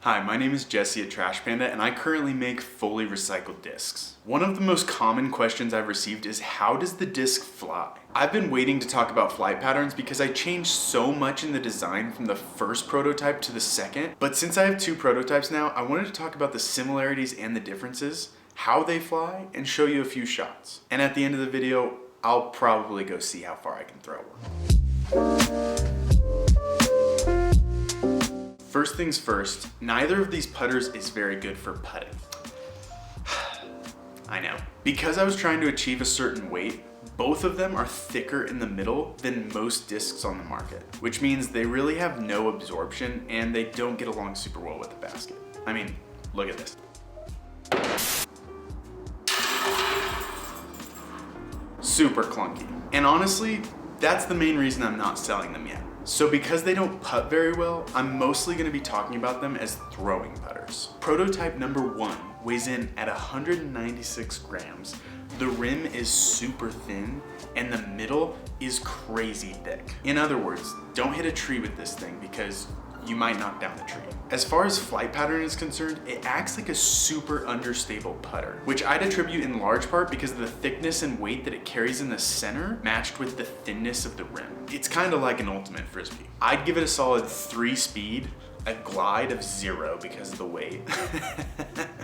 Hi, my name is Jesse at Trash Panda, and I currently make fully recycled discs. One of the most common questions I've received is, how does the disc fly? I've been waiting to talk about flight patterns because I changed so much in the design from the first prototype to the second, but since I have two prototypes now, I wanted to talk about the similarities and the differences, how they fly, and show you a few shots. And at the end of the video, I'll probably go see how far I can throw one. First things first, neither of these putters is very good for putting. I know. Because I was trying to achieve a certain weight, both of them are thicker in the middle than most discs on the market, which means they really have no absorption and they don't get along super well with the basket. I mean, look at this. Super clunky. And honestly, that's the main reason I'm not selling them yet. So because they don't putt very well, I'm mostly going to be talking about them as throwing putters. Prototype number 1 weighs in at 196 grams. The rim is super thin and the middle is crazy thick. In other words, don't hit a tree with this thing because you might knock down the tree. As far as flight pattern is concerned, it acts like a super understable putter, which I'd attribute in large part because of the thickness and weight that it carries in the center matched with the thinness of the rim. It's kind of like an ultimate frisbee. I'd give it a solid 3 speed, a glide of 0 because of the weight,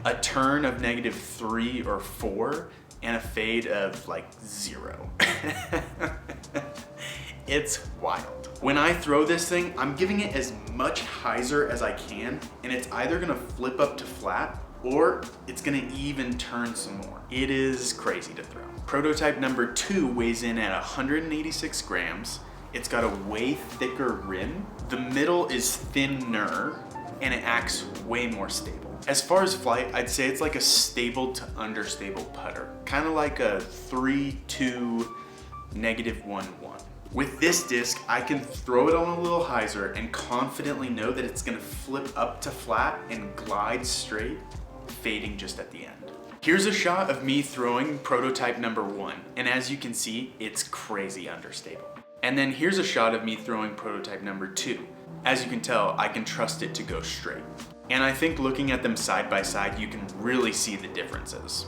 a turn of -3 or 4, and a fade of like 0. It's wild. When I throw this thing, I'm giving it as much hyzer as I can, and it's either gonna flip up to flat or it's gonna even turn some more. It is crazy to throw. Prototype number 2 weighs in at 186 grams. It's got a way thicker rim. The middle is thinner and it acts way more stable. As far as flight, I'd say it's like a stable to understable putter. Kind of like a 3-2 -1-1. With this disc, I can throw it on a little hyzer and confidently know that it's gonna flip up to flat and glide straight, fading just at the end. Here's a shot of me throwing prototype number 1, and as you can see, it's crazy understable. And then here's a shot of me throwing prototype number 2. As you can tell, I can trust it to go straight. And I think looking at them side by side, you can really see the differences.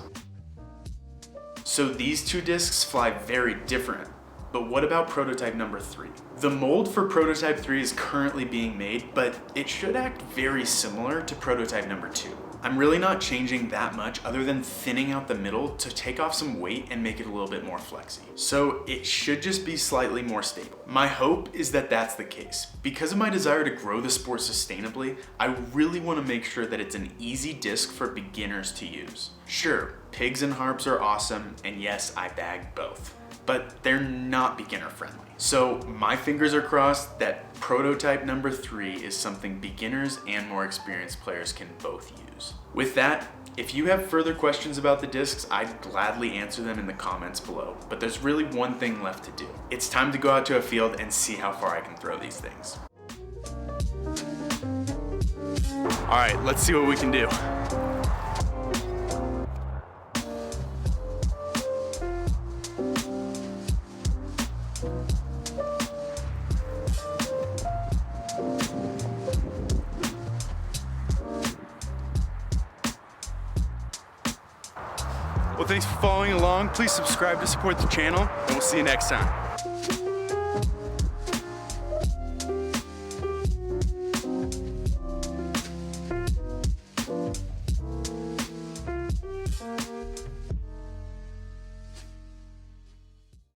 So these two discs fly very different. But what about prototype number 3? The mold for prototype 3 is currently being made, but it should act very similar to prototype number 2. I'm really not changing that much other than thinning out the middle to take off some weight and make it a little bit more flexy. So it should just be slightly more stable. My hope is that that's the case. Because of my desire to grow the sport sustainably, I really want to make sure that it's an easy disc for beginners to use. Sure, pigs and harps are awesome, and yes, I bag both, but they're not beginner friendly. So my fingers are crossed that prototype number 3 is something beginners and more experienced players can both use. With that, if you have further questions about the discs, I'd gladly answer them in the comments below, but there's really one thing left to do. It's time to go out to a field and see how far I can throw these things. All right, let's see what we can do. Well, thanks for following along. Please subscribe to support the channel, and we'll see you next time.